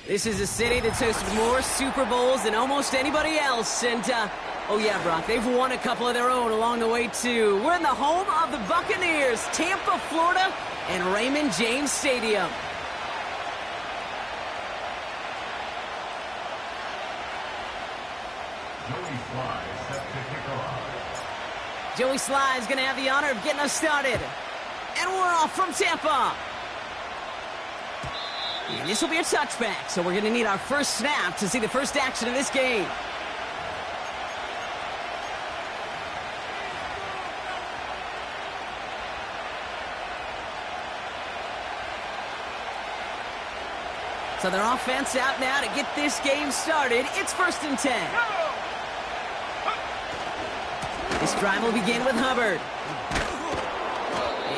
This is a city that's hosted more Super Bowls than almost anybody else. And, oh yeah, Brock, they've won a couple of their own along the way, too. We're in the home of the Buccaneers, Tampa, Florida, and Raymond James Stadium. Joey Sly is going to have the honor of getting us started. And we're off from Tampa. And this will be a touchback, so we're going to need our first snap to see the first action of this game. So their offense out now to get this game started. It's 1st and 10. This drive will begin with Hubbard.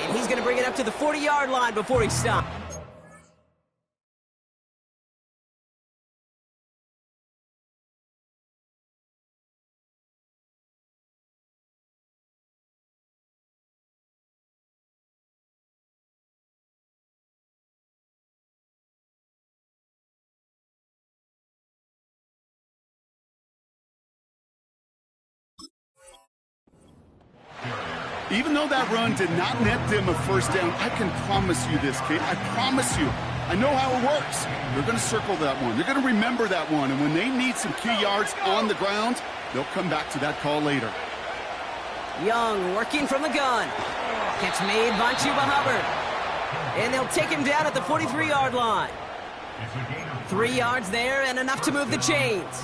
And he's going to bring it up to the 40-yard line before he stops. Even though that run did not net them a first down, I can promise you this, Kate. I promise you. I know how it works. They're going to circle that one. They're going to remember that one. And when they need some key yards on the ground, they'll come back to that call later. Young working from the gun. Catch made by Chuba Hubbard. And they'll take him down at the 43-yard line. 3 yards there and enough to move the chains.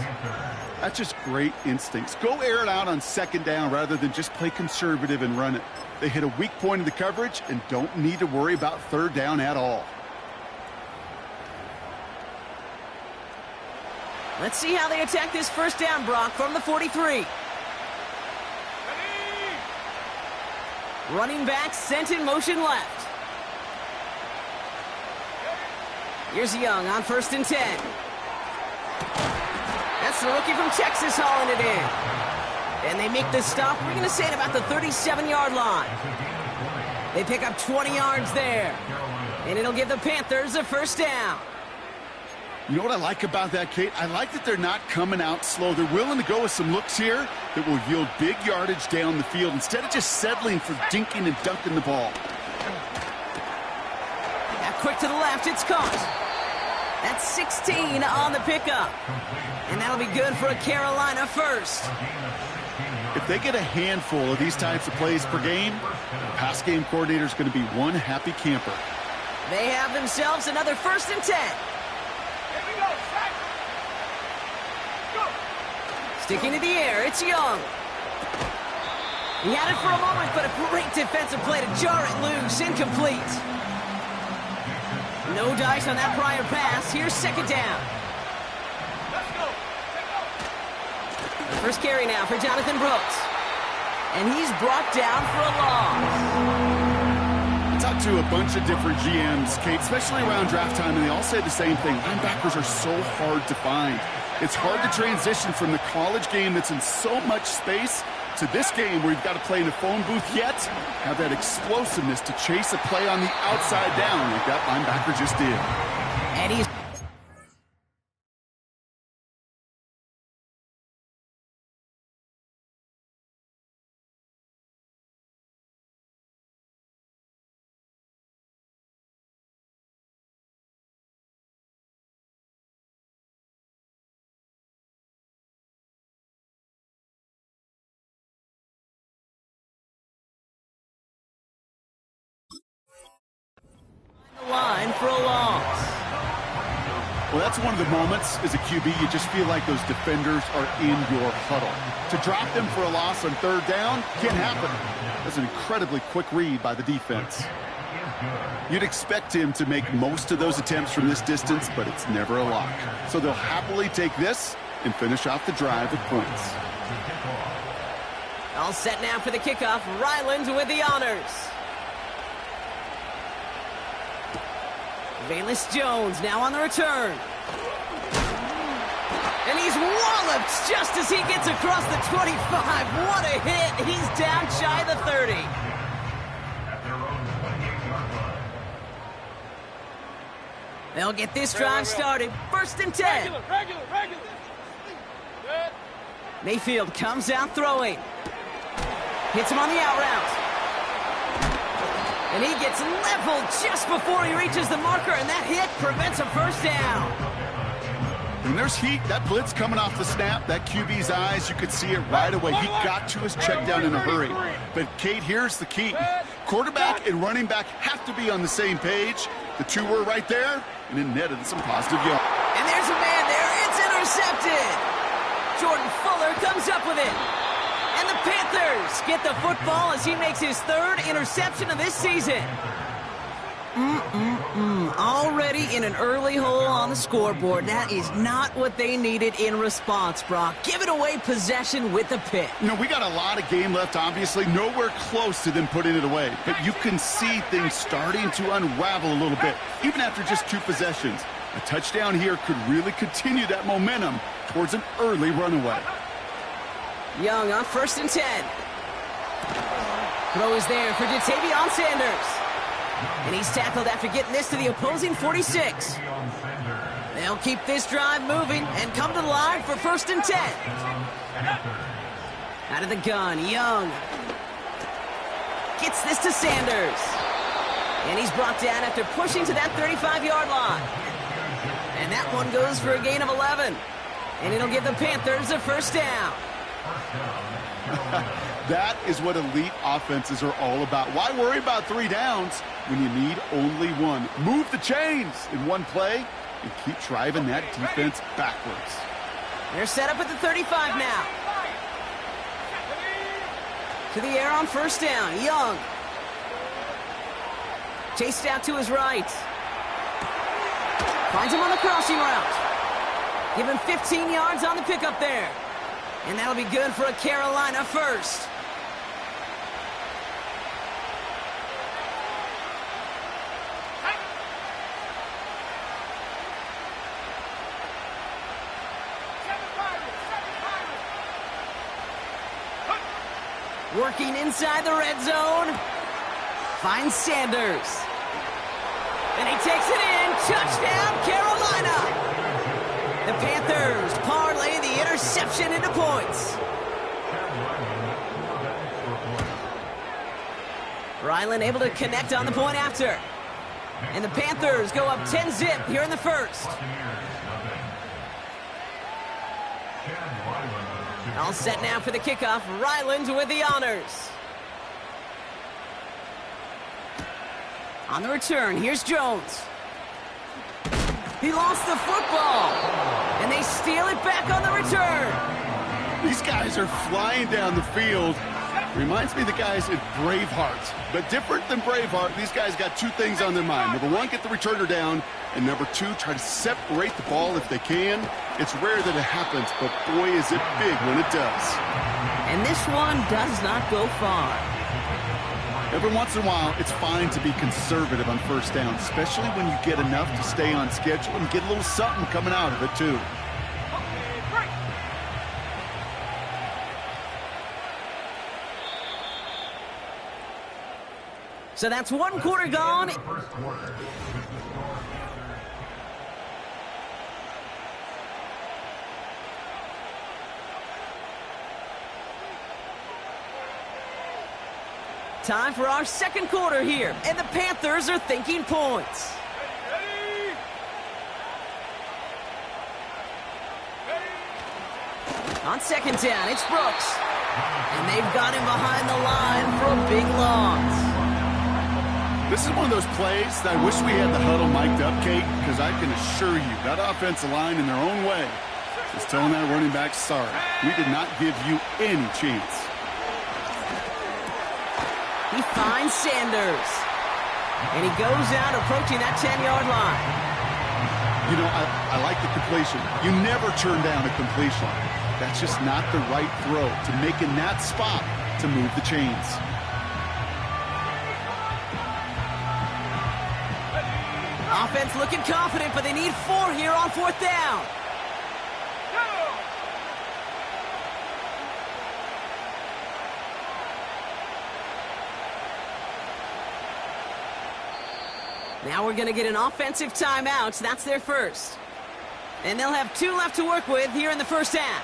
That's just great instincts. Go air it out on 2nd down rather than just play conservative and run it. They hit a weak point in the coverage and don't need to worry about 3rd down at all. Let's see how they attack this 1st down, Brock, from the 43. Running back sent in motion left. Here's Young on 1st and 10. That's the rookie from Texas hauling it in. And they make the stop, we're going to say, at about the 37-yard line. They pick up 20 yards there. And it'll give the Panthers a 1st down. You know what I like about that, Kate? I like that they're not coming out slow. They're willing to go with some looks here that will yield big yardage down the field instead of just settling for dinking and dunking the ball. Now quick to the left, it's caught. That's 16 on the pickup. And that'll be good for a Carolina first. If they get a handful of these types of plays per game, the pass game coordinator is going to be one happy camper. They have themselves another 1st and 10. Sticking to the air, it's Young. He had it for a moment, but a great defensive play to jar it loose, incomplete. No dice on that prior pass. Here's 2nd down. First carry now for Jonathan Brooks. And he's brought down for a loss. I talked to a bunch of different GMs, Kate, especially around draft time, and they all say the same thing. Linebackers are so hard to find. It's hard to transition from the college game that's in so much space to this game where you've got to play in a phone booth, yet have that explosiveness to chase a play on the outside down like that linebacker just did. And he's line for a loss. Well, that's one of the moments as a QB you just feel like those defenders are in your huddle. To drop them for a loss on 3rd down can't happen. That's an incredibly quick read by the defense. You'd expect him to make most of those attempts from this distance, but it's never a lock. So they'll happily take this and finish off the drive with points. All set now for the kickoff. Ryland with the honors. Valus Jones now on the return. And he's walloped just as he gets across the 25. What a hit. He's down shy of the 30. They'll get this drive started. 1st and 10. Regular. Good. Mayfield comes out throwing. Hits him on the out route. And he gets leveled just before he reaches the marker, and that hit prevents a first down. When there's heat, that blitz coming off the snap, that QB's eyes, you could see it right away. He got to his check down in a hurry. But, Kate, here's the key. Quarterback and running back have to be on the same page. The two were right there, and it netted some positive yards. And there's a man there. It's intercepted. Jordan Fuller comes up with it. And the Panthers get the football as he makes his 3rd interception of this season. Already in an early hole on the scoreboard. That is not what they needed in response, Brock. Giving away possession with the pick. You know, we got a lot of game left, obviously. Nowhere close to them putting it away. But you can see things starting to unravel a little bit, even after just 2 possessions. A touchdown here could really continue that momentum towards an early runaway. Young on 1st and 10. Throw is there for Ja'Tavion Sanders. And he's tackled after getting this to the opposing 46. They'll keep this drive moving and come to the line for 1st and 10. Out of the gun, Young. Gets this to Sanders. And he's brought down after pushing to that 35-yard line. And that one goes for a gain of 11. And it'll give the Panthers a first down. That is what elite offenses are all about. Why worry about 3 downs when you need only 1? Move the chains in one play and keep driving that defense backwards. They're set up at the 35 now. To the air on 1st down. Young. Chased out to his right. Finds him on the crossing route. Give him 15 yards on the pickup there. And that'll be good for a Carolina first. Working inside the red zone. Finds Sanders. And he takes it in. Touchdown, Carolina. The Panthers parlay the interception into points. Ryland able to connect on the point after. And the Panthers go up 10-zip here in the 1st. All set now for the kickoff. Ryland with the honors. On the return, here's Jones. He lost the football. And they steal it back on the return. These guys are flying down the field. Reminds me of the guys in Braveheart. But different than Braveheart, these guys got 2 things on their mind. Number 1, get the returner down. And number 2, try to separate the ball if they can. It's rare that it happens, but boy, is it big when it does. And this one does not go far. Every once in a while, it's fine to be conservative on 1st down, especially when you get enough to stay on schedule and get a little something coming out of it, too. So that's 1 quarter gone. Time for our 2nd quarter here, and the Panthers are thinking points. On 2nd down, it's Brooks. And they've got him behind the line for a big loss. This is one of those plays that I wish we had the huddle mic'd up, Kate, because I can assure you that offensive line in their own way is telling that running back, sorry, we did not give you any chance. He finds Sanders. And he goes out approaching that 10-yard line. You know, I like the completion. You never turn down a completion. That's just not the right throw to make in that spot to move the chains. Offense looking confident, but they need 4 here on 4th down. Now we're going to get an offensive timeout. That's their first. And they'll have 2 left to work with here in the first half.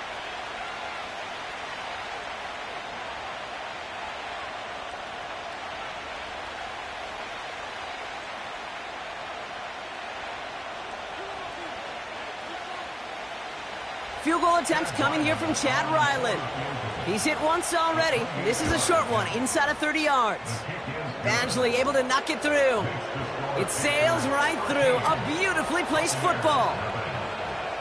Field goal attempt coming here from Chad Ryland. He's hit once already. This is a short one, inside of 30 yards. Badgley able to knock it through. It sails right through. A beautifully placed football.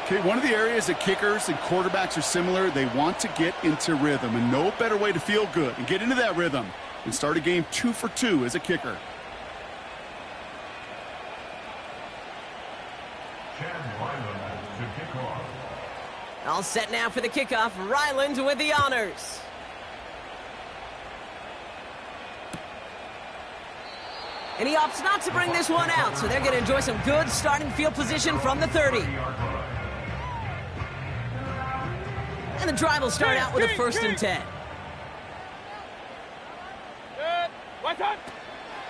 Okay, one of the areas that kickers and quarterbacks are similar, they want to get into rhythm, and no better way to feel good and get into that rhythm and start a game 2 for 2 as a kicker. All set now for the kickoff. Ryland with the honors. And he opts not to bring this one out, so they're going to enjoy some good starting field position from the 30. And the drive will start out with a 1st and 10.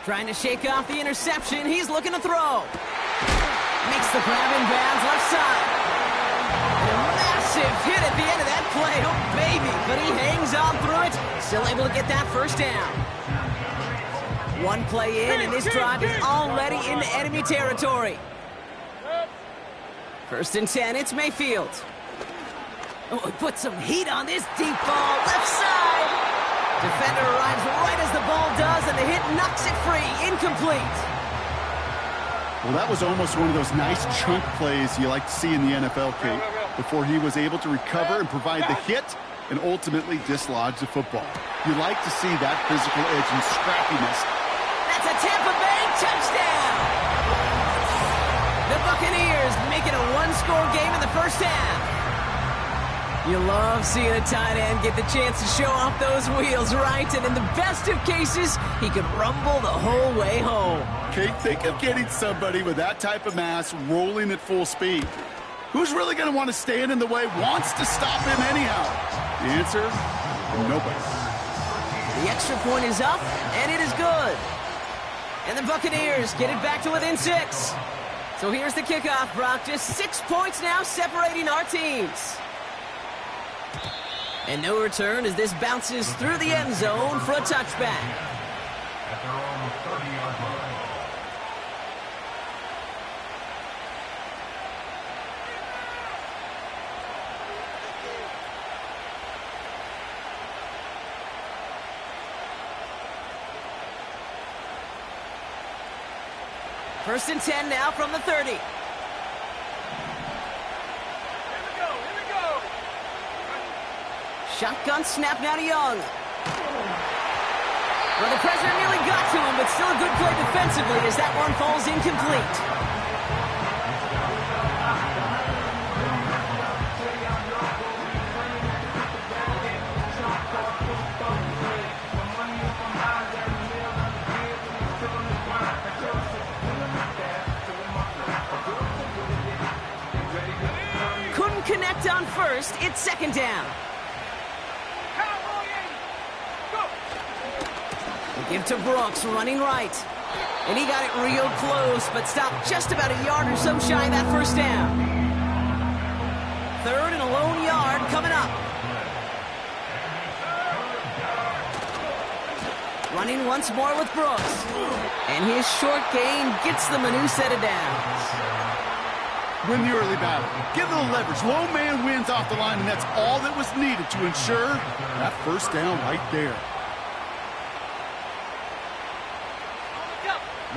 Trying to shake off the interception. He's looking to throw. Makes the grab in bounds left side. Massive hit at the end of that play. Oh, baby. But he hangs on through it. Still able to get that 1st down. 1 play in, and this drive is already into enemy territory. 1st and 10, it's Mayfield. Oh, he put some heat on this deep ball. Left side. Defender arrives right as the ball does, and the hit knocks it free. Incomplete. Well, that was almost one of those nice chunk plays you like to see in the NFL, Kate, before he was able to recover and provide the hit and ultimately dislodge the football. You like to see that physical edge and scrappiness. That's a Tampa Bay touchdown! The Buccaneers make it a 1-score game in the first half. You love seeing a tight end get the chance to show off those wheels, right? And in the best of cases, he could rumble the whole way home. Kate, think of getting somebody with that type of mass rolling at full speed. Who's really going to want to stand in the way, wants to stop him anyhow? The answer, nobody. The extra point is up, and it is good. And the Buccaneers get it back to within 6. So here's the kickoff, Brock. Just 6 points now separating our teams. And no return as this bounces through the end zone for a touchback. At their own 30-yard line. First and 10 now from the 30. Shotgun snap now to Young. Well, the pressure nearly got to him, but still a good play defensively as that one falls incomplete. Couldn't connect on first. It's 2nd down. Give to Brooks, running right. And he got it real close, but stopped just about a yard or so shy of that 1st down. 3rd and a lone yard coming up. Running once more with Brooks. And his short gain gets them a new set of downs. Win the early battle. Give a little leverage. Low man wins off the line, and that's all that was needed to ensure that 1st down right there.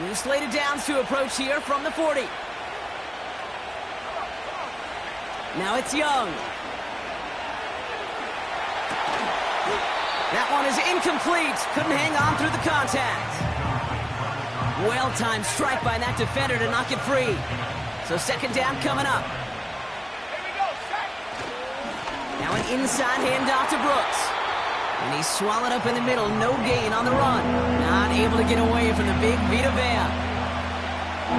New slated downs to approach here from the 40. Now it's Young. That one is incomplete. Couldn't hang on through the contact. Well-timed strike by that defender to knock it free. So 2nd down coming up. Now an inside handoff to Brooks. And he's swallowed up in the middle. No gain on the run. Not able to get away from the big Vita Vea.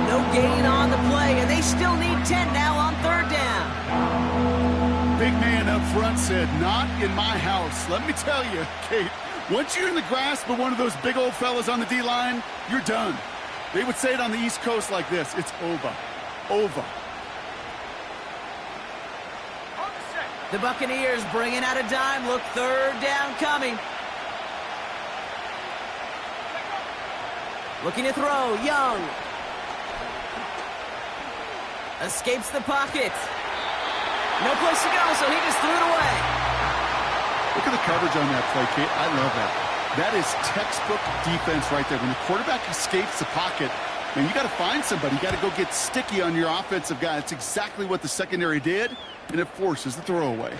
No gain on the play, and they still need 10 now on 3rd down. Big man up front said, not in my house. Let me tell you, Kate, once you're in the grasp of one of those big old fellas on the D-line, you're done. They would say it on the East Coast like this. It's over. Over. The Buccaneers bringing out a dime. Look, third down coming. Looking to throw. Young. Escapes the pocket. No place to go, so he just threw it away. Look at the coverage on that play, Kate. I love that. That is textbook defense right there. When the quarterback escapes the pocket, man, you got to find somebody. You got to go get sticky on your offensive guy. That's exactly what the secondary did, and it forces the throwaway.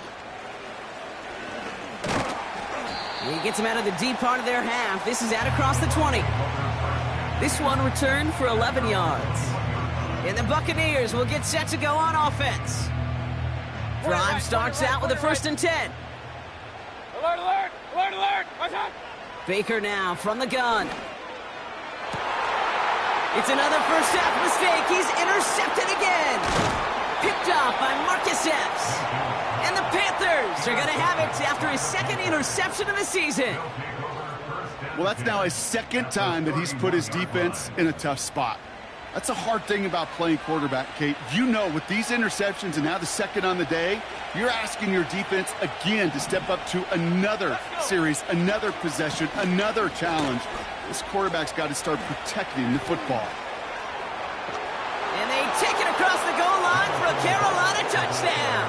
He gets him out of the deep part of their half. This is out across the 20. This one returned for 11 yards. And the Buccaneers will get set to go on offense. Drive starts out with a 1st and 10. Alert, alert! Alert, alert! What's up? Baker now from the gun. It's another first half mistake. He's intercepted again. Picked off by Marcus Epps. And the Panthers are going to have it after his 2nd interception of the season. Well, that's now his 2nd time that he's put his defense in a tough spot. That's a hard thing about playing quarterback, Kate. You know, with these interceptions and now the 2nd on the day, you're asking your defense again to step up to another series, another possession, another challenge. This quarterback's got to start protecting the football. And they take it across the goal line for a Carolina touchdown.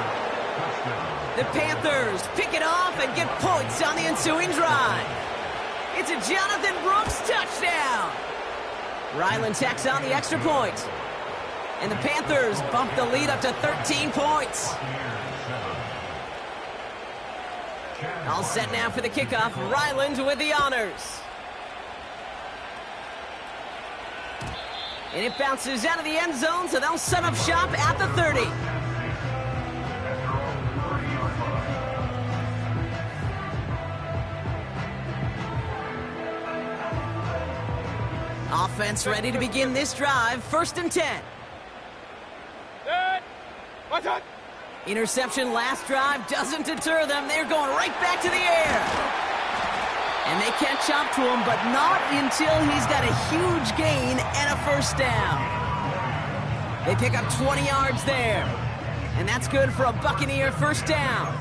The Panthers pick it off and get points on the ensuing drive. It's a Jonathan Brooks touchdown. Ryland tacks on the extra point. And the Panthers bump the lead up to 13 points. All set now for the kickoff. Ryland with the honors. And it bounces out of the end zone, so they'll set up shop at the 30. Offense ready to begin this drive. 1st and 10. What's up? Interception last drive doesn't deter them. They're going right back to the air. And they catch up to him, but not until he's got a huge gain and a 1st down. They pick up 20 yards there. And that's good for a Buccaneer 1st down.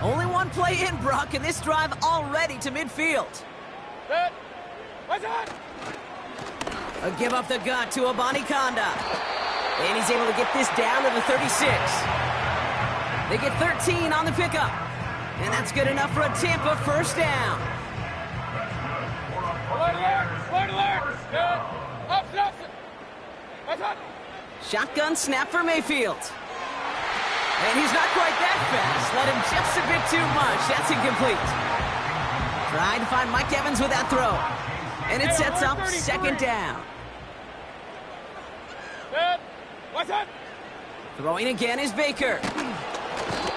Only one play in, Brock, and this drive already to midfield. What's up? A give up the gut to Abanikanda. And he's able to get this down to the 36. They get 13 on the pickup. And that's good enough for a Tampa 1st down. Alert, alert! Alert, alert! Up, Nelson! What's up? Shotgun snap for Mayfield. And he's not quite that fast. Let him just a bit too much. That's incomplete. Trying to find Mike Evans with that throw. And it sets up 2nd down. What's up? Throwing again is Baker.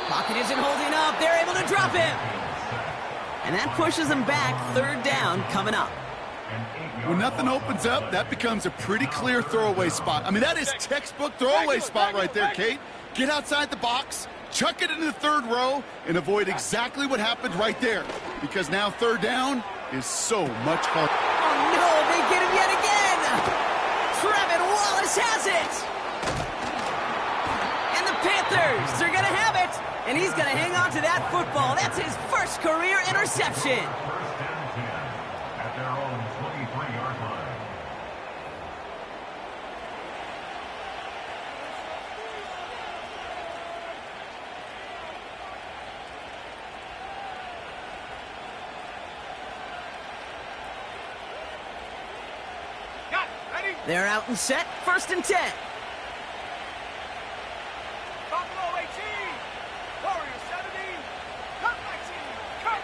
Pocket isn't holding up. They're able to drop him. And that pushes them back. 3rd down coming up. When nothing opens up, that becomes a pretty clear throwaway spot. I mean, that is textbook throwaway spot right there, Kate. Get outside the box, chuck it into the 3rd row, and avoid exactly what happened right there. Because now 3rd down is so much harder. Oh, no, they get him yet again. Trevin Wallace has it. And the Panthers are going to have it. And he's going to hang on to that football. That's his 1st career interception. 1st and 10 at their own 23-yard line. They're out and set. 1st and 10. Buffalo 18! Warriors 17! Cut 19! Cut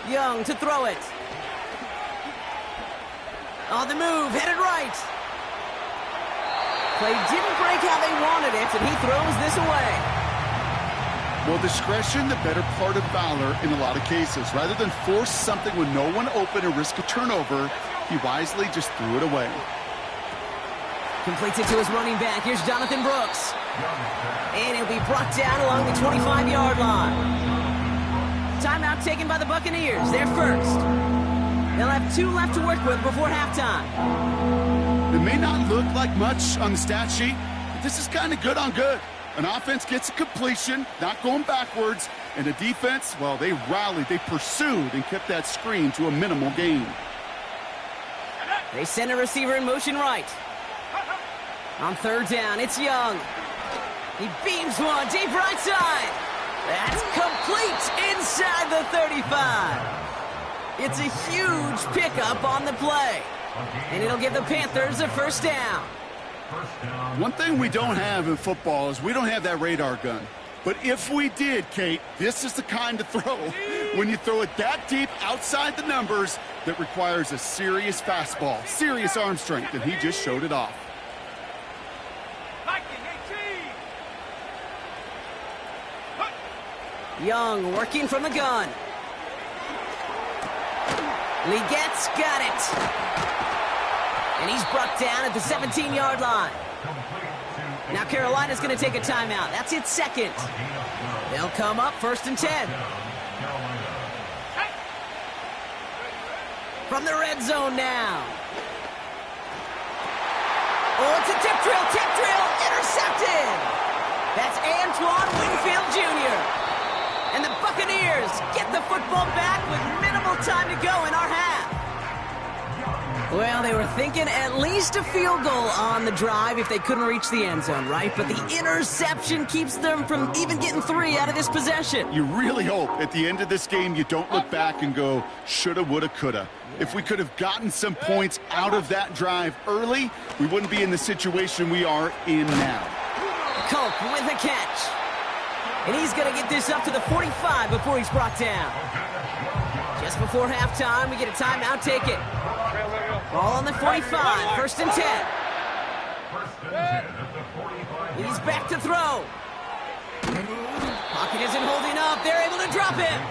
19! Young to throw it. On the move, headed right. Play didn't break how they wanted it, and he throws this away. Well, discretion, the better part of valor in a lot of cases. Rather than force something with no one open and risk a turnover, he wisely just threw it away. Completes it to his running back. Here's Jonathan Brooks. And he'll be brought down along the 25-yard line. Timeout taken by the Buccaneers. They're first. They'll have 2 left to work with before halftime. It may not look like much on the stat sheet, but this is kind of good on good. An offense gets a completion, not going backwards, and a defense, well, they rallied, they pursued, and kept that screen to a minimal gain. They send a receiver in motion right. On 3rd down, it's Young. He beams one deep right side. That's complete inside the 35. It's a huge pickup on the play. And it'll give the Panthers a first down. One thing we don't have in football is we don't have that radar gun. But if we did, Kate, this is the kind of throw when you throw it that deep outside the numbers that requires a serious fastball, serious arm strength, and he just showed it off. Young working from the gun. Legette's got it. And he's brought down at the 17-yard line. Now Carolina's going to take a timeout. That's its second. They'll come up 1st and 10. From the red zone now. Oh, it's a tip drill, intercepted. That's Antoine Winfield Jr. And the Buccaneers get the football back with minimal time to go in our half. Well, they were thinking at least a field goal on the drive if they couldn't reach the end zone, right? But the interception keeps them from even getting 3 out of this possession. You really hope at the end of this game you don't look back and go, shoulda, woulda, coulda. If we could have gotten some points out of that drive early, we wouldn't be in the situation we are in now. Colt with a catch. And he's going to get this up to the 45 before he's brought down. Just before halftime, we get a timeout, take it. Ball on the 45, 1st and 10. He's back to throw. Pocket isn't holding up. They're able to drop him.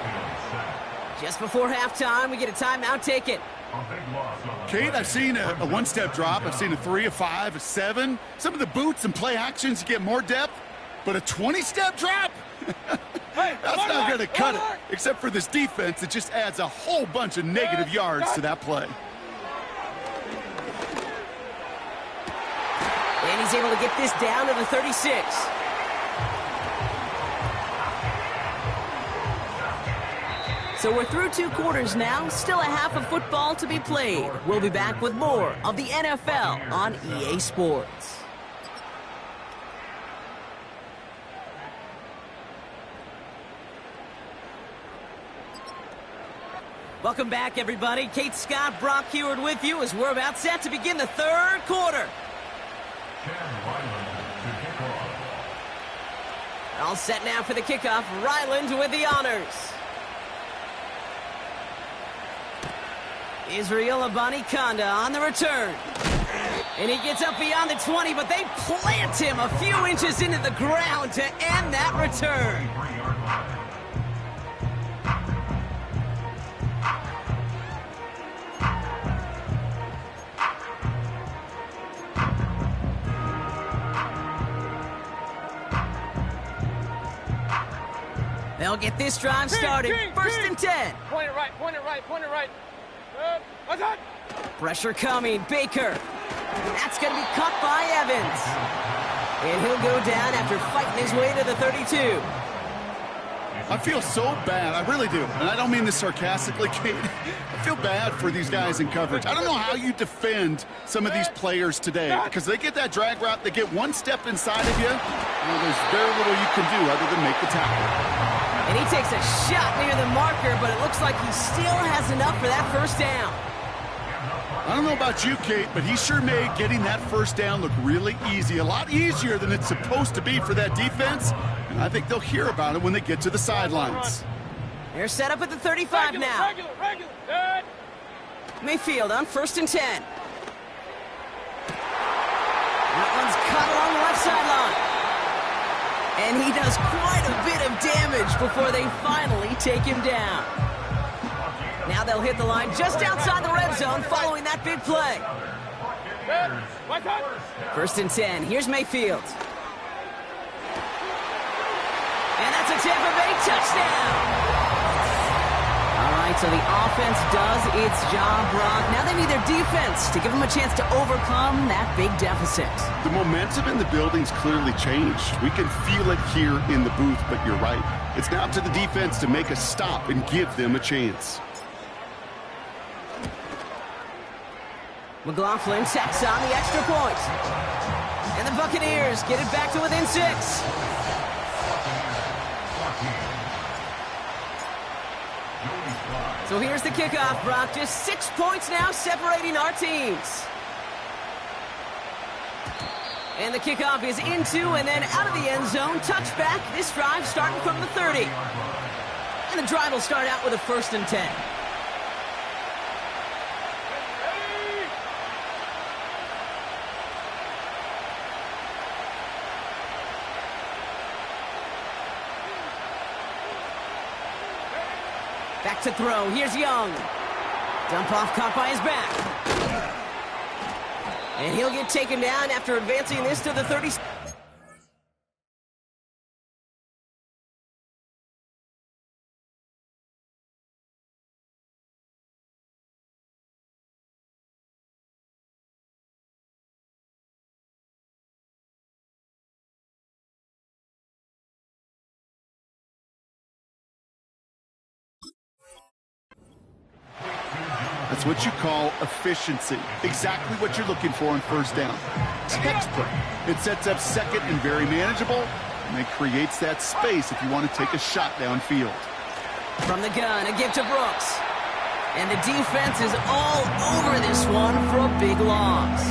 Just before halftime, we get a timeout, take it. Kate, I've seen a one-step drop. I've seen a 3, a 5, a 7. Some of the boots and play actions, you get more depth. But a 20-step drop? That's not going to cut it. Except for this defense, it just adds a whole bunch of negative yards to that play. And he's able to get this down to the 36. So we're through 2 quarters now. Still a half of football to be played. We'll be back with more of the NFL on EA Sports. Welcome back, everybody. Kate Scott, Brock Heward with you as we're about set to begin the 3rd quarter. All set now for the kickoff. Ryland with the honors. Israel Abanikanda on the return. And he gets up beyond the 20, but they plant him a few inches into the ground to end that return. They'll get this drive started. 1st and 10. Point it right, point it right, point it right. What's that? Pressure coming. Baker. That's going to be caught by Evans. And he'll go down after fighting his way to the 32. I feel so bad. I really do. And I don't mean this sarcastically, Kate. I feel bad for these guys in coverage. I don't know how you defend some of these players today because they get that drag route, they get one step inside of you, well, there's very little you can do other than make the tackle. And he takes a shot near the marker, but it looks like he still has enough for that 1st down. I don't know about you, Kate, but he sure made getting that 1st down look really easy. A lot easier than it's supposed to be for that defense. And I think they'll hear about it when they get to the sidelines. They're set up at the 35 now. Regular. Mayfield on 1st and 10. That one's cut along the left sideline. And he does quite a bit of damage before they finally take him down. Now they'll hit the line just outside the red zone following that big play. 1st and 10. Here's Mayfield. And that's a Tampa Bay touchdown. So the offense does its job, Brock. Now they need their defense to give them a chance to overcome that big deficit. The momentum in the building's clearly changed. We can feel it here in the booth, but you're right. It's now up to the defense to make a stop and give them a chance. McLaughlin tacks on the extra point. And the Buccaneers get it back to within 6. So here's the kickoff, Brock. Just 6 points now separating our teams. And the kickoff is into and then out of the end zone. Touchback. This drive starting from the 30. And the drive will start out with a 1st and 10. Back to throw. Here's Young. Dump off caught by his back. And he'll get taken down after advancing this to the 30. That's what you call efficiency. Exactly what you're looking for on 1st down. Textbook. It sets up 2nd and very manageable, and it creates that space if you want to take a shot downfield. From the gun, a give to Brooks. And the defense is all over this one for a big loss.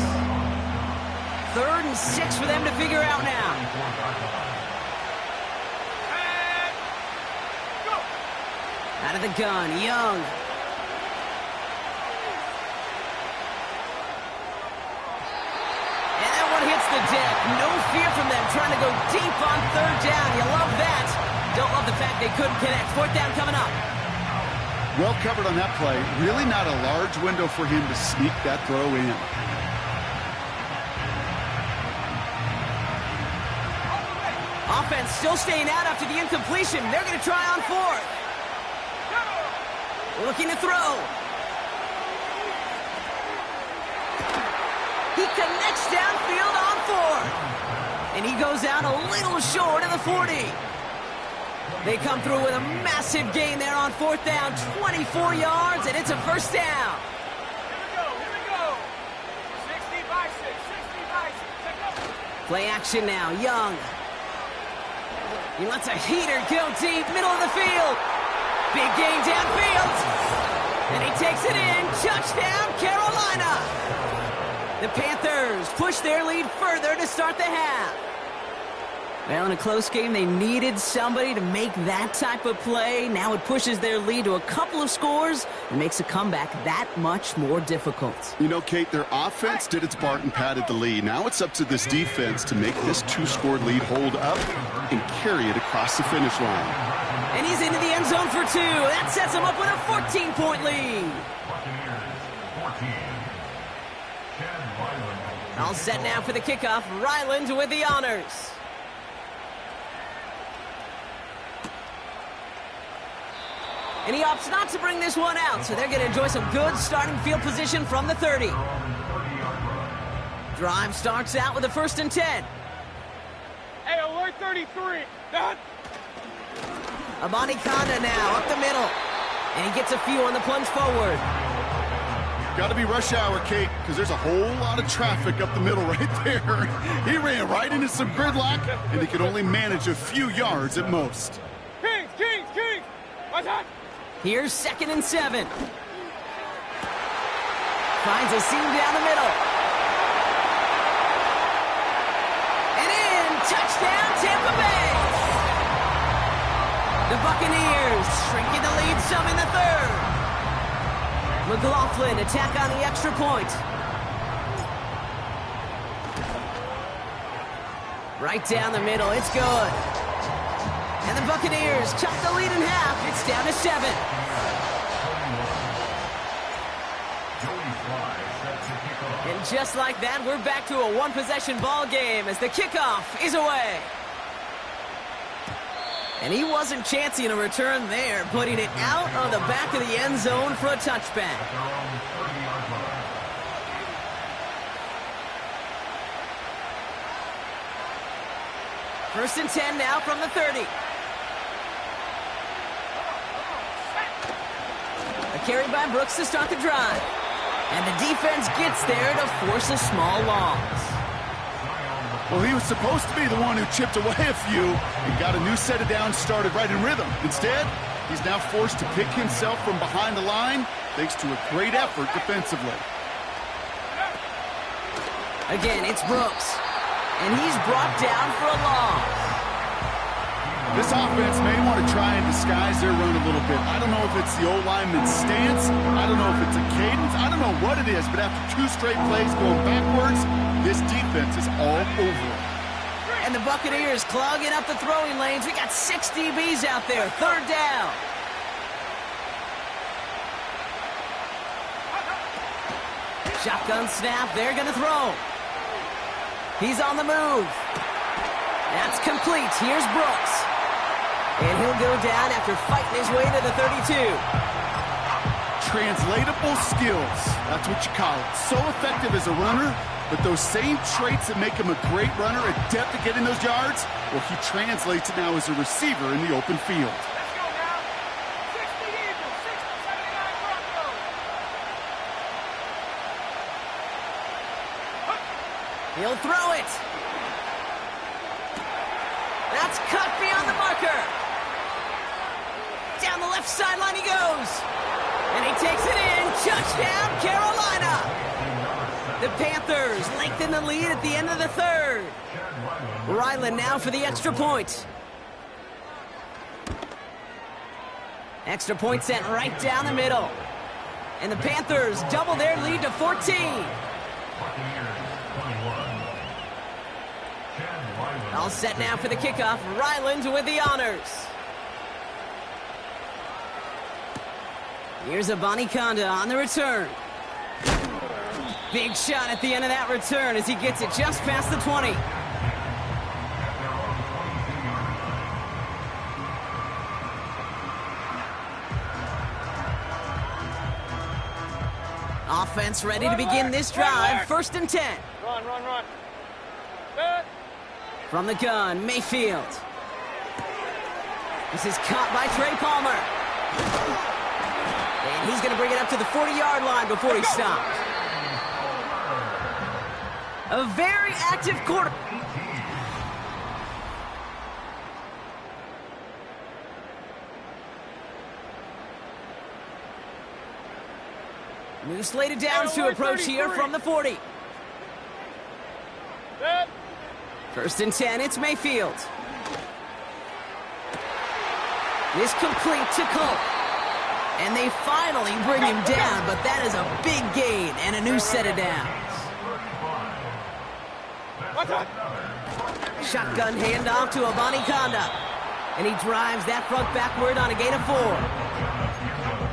3rd and 6 for them to figure out now. Out of the gun, Young. Hits the deck. No fear from them trying to go deep on 3rd down. You love that. Don't love the fact they couldn't connect. 4th down coming up. Well covered on that play. Really not a large window for him to sneak that throw in. Offense still staying out after the incompletion. They're going to try on 4th. Looking to throw. He connects downfield on 4th. And he goes out a little short of the 40. They come through with a massive gain there on 4th down. 24 yards, and it's a 1st down. Here we go. 60 by 6, 60 by 6. Play action now, Young. He lets a heater go deep, middle of the field. Big gain downfield. And he takes it in. Touchdown, Carolina. The Panthers push their lead further to start the half. Well, in a close game, they needed somebody to make that type of play. Now it pushes their lead to a couple of scores and makes a comeback that much more difficult. You know, Kate, their offense did its part and padded the lead. Now it's up to this defense to make this 2-score lead hold up and carry it across the finish line. And he's into the end zone for 2. That sets him up with a 14-point lead. All set now for the kickoff. Ryland with the honors. And he opts not to bring this one out, so they're going to enjoy some good starting field position from the 30. Drive starts out with a 1st and 10. Hey, alert 33. Amani Kanda now up the middle. And he gets a few on the plunge forward. Got to be rush hour, Kate, because there's a whole lot of traffic up the middle right there. He ran right into some gridlock, and he could only manage a few yards at most. Kings! What's that? Here's 2nd and 7. Finds a seam down the middle. And in! Touchdown, Tampa Bay! The Buccaneers shrinking the lead some in the 3rd. McLaughlin attack on the extra point. Right down the middle, it's good. And the Buccaneers chop the lead in half. It's down to 7. And just like that, we're back to a 1-possession ball game as the kickoff is away. And he wasn't chancing a return there, putting it out of the back of the end zone for a touchback. At their own 30-yard line. First and 10 now from the 30. A carry by Brooks to start the drive. And the defense gets there to force a small loss. Well, he was supposed to be the one who chipped away a few and got a new set of downs started right in rhythm. Instead, he's now forced to pick himself from behind the line thanks to a great effort defensively. Again, it's Brooks. And he's brought down for a loss. This offense may want to try and disguise their run a little bit. I don't know if it's the O-lineman's stance. I don't know if it's a cadence. I don't know what it is, but after 2 straight plays going backwards, this defense is all over it. And the Buccaneers clogging up the throwing lanes. We got 6 DBs out there. Third down. Shotgun snap. They're going to throw. He's on the move. That's complete. Here's Brooks. And he'll go down after fighting his way to the 32. Translatable skills. That's what you call it. So effective as a runner, but those same traits that make him a great runner, adept at getting those yards, well, he translates it now as a receiver in the open field. Let's go now. 60 Eagles, 60, 79 Broncos. He'll throw it. That's cut beyond the marker. Down the left sideline he goes. And he takes it in. Touchdown, Carolina. The Panthers lengthen the lead at the end of the third. Ryland now for the extra point. Extra point sent right down the middle. And the Panthers double their lead to 14. All set now for the kickoff. Ryland with the honors. Here's Abanikanda on the return. Big shot at the end of that return as he gets it just past the 20. Offense ready to begin this drive. First and 10. Run. Good. From the gun, Mayfield. This is caught by Trey Palmer. And he's going to bring it up to the 40-yard line before he stops. A very active quarter. New slate of downs to approach here from the 40. Good. First and 10, it's Mayfield. This complete to Colt. And they finally bring him down, but that is a big gain and a new set of downs. Shotgun handoff to Abanikanda. And he drives that front backward on a gain of 4.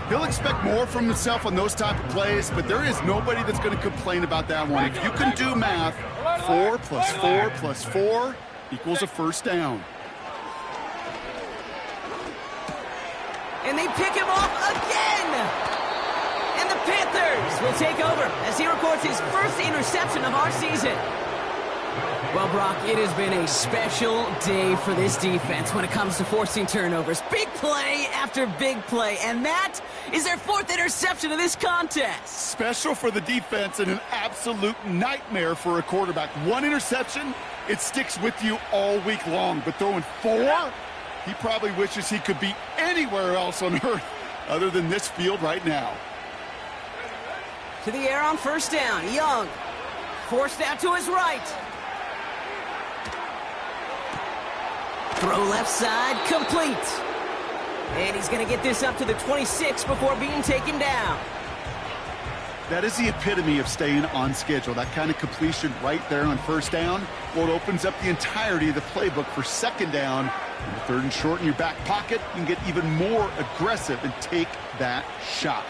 He'll expect more from himself on those type of plays, but there is nobody that's going to complain about that one. If you can do math, 4 plus 4 plus 4 equals a first down. And they pick him off again! And the Panthers will take over as he records his first interception of our season. Well, Brock, it has been a special day for this defense when it comes to forcing turnovers. Big play after big play, and that is their 4th interception of this contest. Special for the defense and an absolute nightmare for a quarterback. 1 interception, it sticks with you all week long, but throwing 4? He probably wishes he could be anywhere else on earth other than this field right now. To the air on first down, Young. Forced out to his right. Throw left side, complete. And he's going to get this up to the 26 before being taken down. That is the epitome of staying on schedule. That kind of completion right there on first down. Well, it opens up the entirety of the playbook for second down. And the 3rd and short in your back pocket, you can get even more aggressive and take that shot.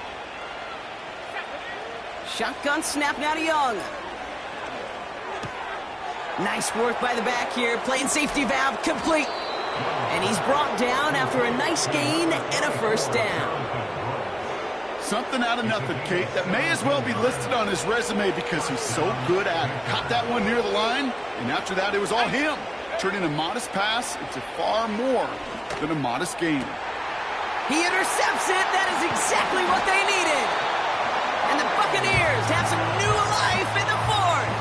Shotgun snap now to Young. Nice work by the back here. Playing safety valve complete. And he's brought down after a nice gain and a first down. Something out of nothing, Kate, that may as well be listed on his resume because he's so good at it. Caught that one near the line, and after that, it was all him. Turning a modest pass into far more than a modest gain. He intercepts it. That is exactly what they needed. And the Buccaneers have some new life in the fourth.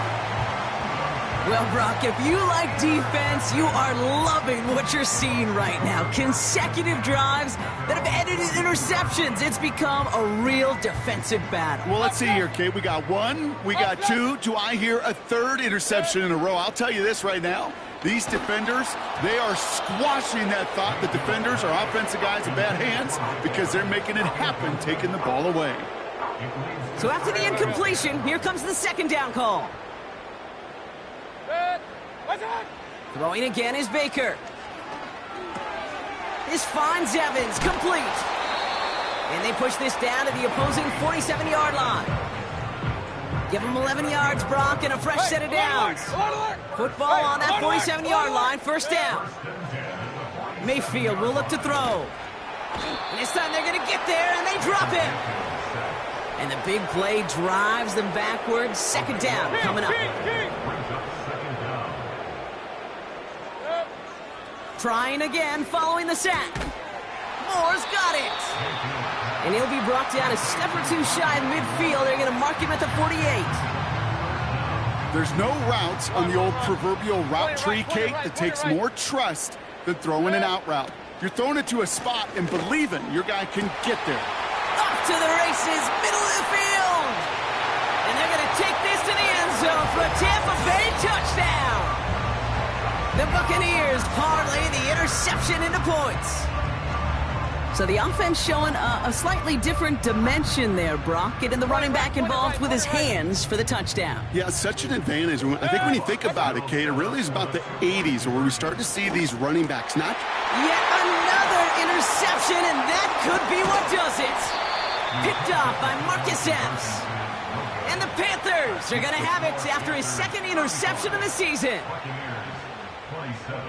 Well, Brock, if you like defense, you are loving what you're seeing right now. Consecutive drives that have ended in interceptions. It's become a real defensive battle. Well, let's see here, Kate. We got one, we got two. Do I hear a third interception in a row? I'll tell you this right now. These defenders, they are squashing that thought that defenders are offensive guys in bad hands because they're making it happen, taking the ball away. So after the incompletion, here comes the second down call. Throwing again is Baker. This finds Evans, complete. And they push this down to the opposing 47-yard line. Give them 11 yards, Brock, and a fresh set of downs. Football on that 47-yard line, first down. Mayfield will look to throw. And this time they're going to get there, and they drop him. And the big play drives them backwards. Second down coming up. Trying again following the sack. Moore's got it. And he'll be brought down a step or two shy of midfield. They're going to mark him at the 48. There's no routes on the old proverbial route tree, Kate, that takes more trust than throwing an out route. You're throwing it to a spot and believing your guy can get there. Off to the races, middle of the field. And they're going to take this to the end zone for a Tampa Bay touchdown. The Buccaneers parlay the interception into points. So the offense showing a slightly different dimension there, Brock. Getting the running back involved with his hands for the touchdown. Yeah, such an advantage. I think when you think about it, Kate, it really is about the 80s where we start to see these running backs not... Yet another interception, and that could be what does it. Picked off by Marcus Epps. And the Panthers are going to have it after his second interception of the season. 27.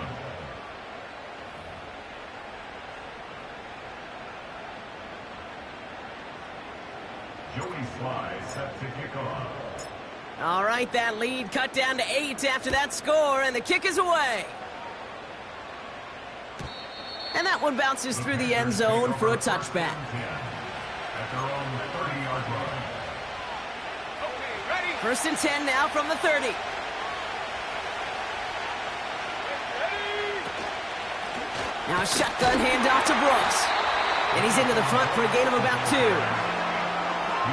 Joey Sly set to kick off. All right, that lead cut down to 8 after that score, and the kick is away. And that one bounces through the end zone for a touchback. At their own 30-yard line. Okay, ready? First and 10 now from the 30. Now a shotgun handoff to Brooks. And he's into the front for a gain of about 2.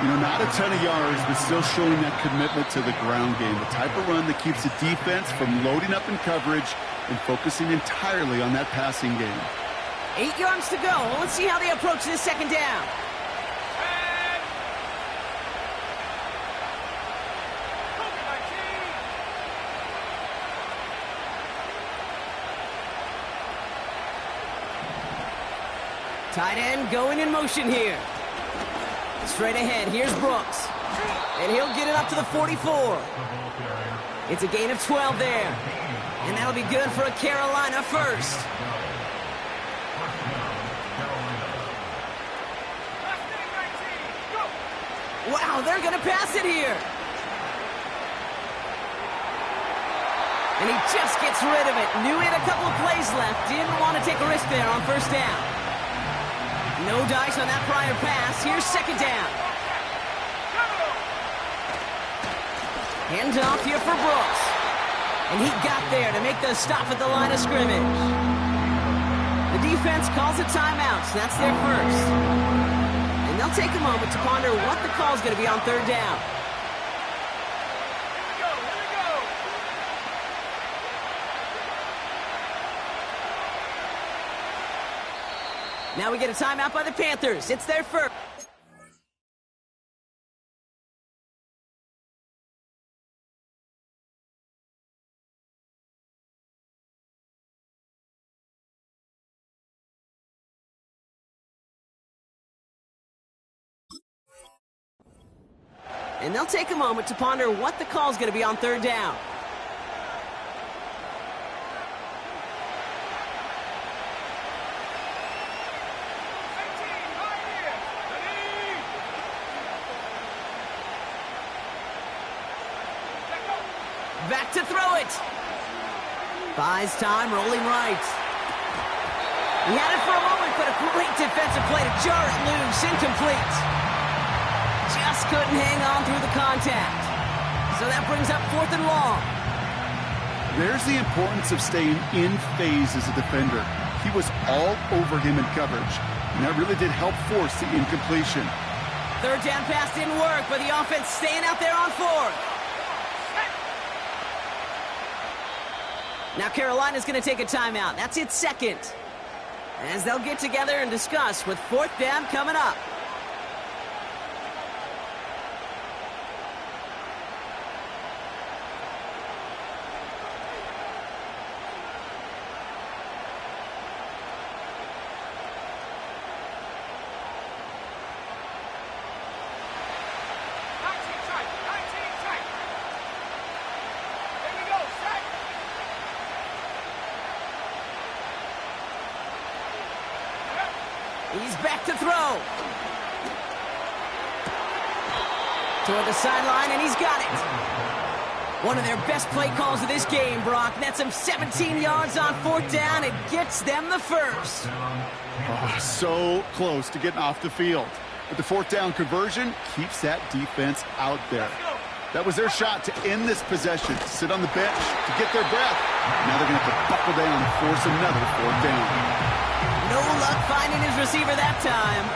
You know, not a ton of yards, but still showing that commitment to the ground game. The type of run that keeps the defense from loading up in coverage and focusing entirely on that passing game. 8 yards to go. Let's see how they approach this second down. Tight end going in motion here. Straight ahead, here's Brooks. And he'll get it up to the 44. It's a gain of 12 there. And that'll be good for a Carolina first. Wow, they're going to pass it here. And he just gets rid of it. Knew he had a couple of plays left. Didn't want to take a risk there on first down. No dice on that prior pass. Here's second down. Hands off here for Brooks. And he got there to make the stop at the line of scrimmage. The defense calls a timeout, so that's their first. And they'll take a moment to ponder what the call is going to be on third down. Now we get a timeout by the Panthers. It's their first. And they'll take a moment to ponder what the call is going to be on third down. back to throw it. Buys time, rolling right. He had it for a moment, but a great defensive play to jar it loose. Incomplete. Just couldn't hang on through the contact. So that brings up 4th and long. There's the importance of staying in phase as a defender. He was all over him in coverage, and that really did help force the incompletion. 3rd down pass didn't work, but the offense staying out there on 4th. Now Carolina's going to take a timeout. That's its 2nd. As they'll get together and discuss with 4th down coming up. He's back to throw. Toward the sideline, and he's got it. One of their best play calls of this game, Brock. Nets him 17 yards on 4th down and gets them the first. Oh, so close to getting off the field. But the 4th down conversion keeps that defense out there. That was their shot to end this possession. Sit on the bench to get their breath. Now they're going to have to buckle down and force another 4th down. No luck finding his receiver that time.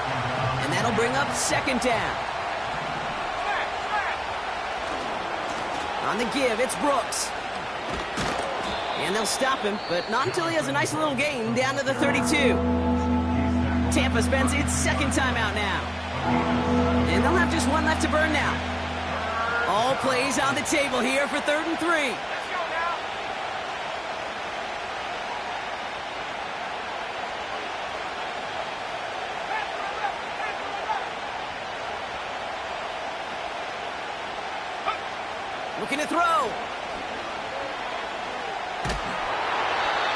And that'll bring up 2nd down. On the give, it's Brooks. And they'll stop him, but not until he has a nice little gain down to the 32. Tampa spends its 2nd timeout now. And they'll have just one left to burn now. All plays on the table here for 3rd and 3. Looking to throw.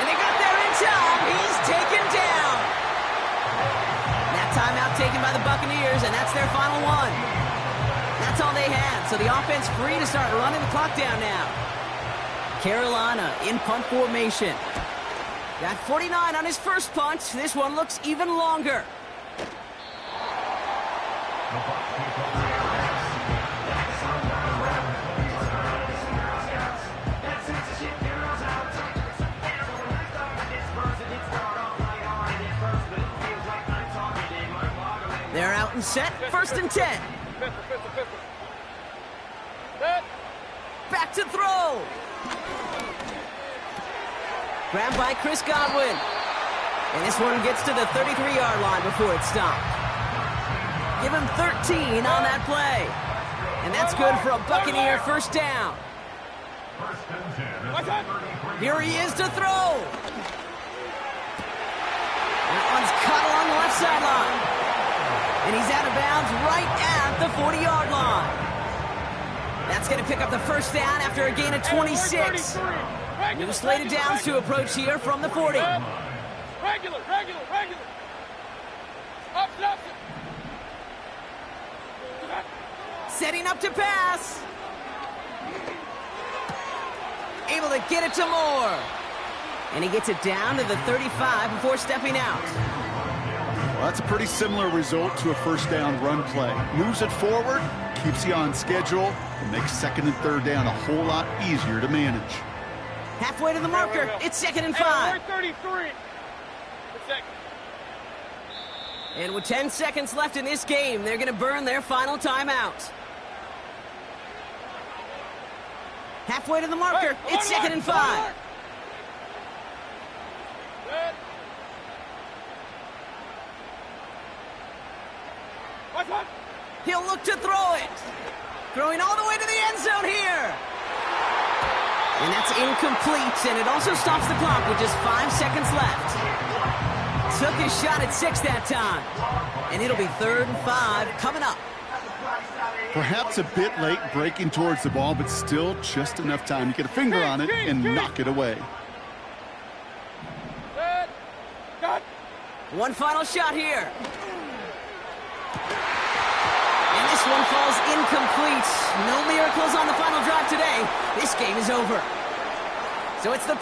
And they got there in time. He's taken down. That timeout taken by the Buccaneers, and that's their final one. That's all they had, so the offense free to start running the clock down now. Carolina in punt formation. Got 49 on his first punt. This one looks even longer. They're out and set. 1st and 10. Back to throw. Grabbed by Chris Godwin. And this one gets to the 33-yard line before it's stopped. Give him 13 on that play. And that's good for a Buccaneer 1st down. Here he is to throw. That one's caught along the left sideline. And he's out of bounds right at the 40-yard line. That's going to pick up the 1st down after a gain of 26. New slated downs to approach here from the 40. Regular. Up. Setting up to pass. Able to get it to Moore. And he gets it down to the 35 before stepping out. Well, that's a pretty similar result to a 1st down run play. Moves it forward, keeps you on schedule, and makes 2nd and 3rd down a whole lot easier to manage. Halfway to the marker, it's 2nd and 5. 33. And with 10 seconds left in this game, they're going to burn their final timeout. Halfway to the marker, it's 2nd and 5. He'll look to throw it. Throwing all the way to the end zone here. And that's incomplete, and it also stops the clock with just 5 seconds left. Took his shot at 6 that time. And it'll be 3rd and 5 coming up. Perhaps a bit late breaking towards the ball, but still just enough time to get a finger on it and knock it away. One final shot here. And this one falls incomplete. No miracles on the final drive today. This this game is over. So it's the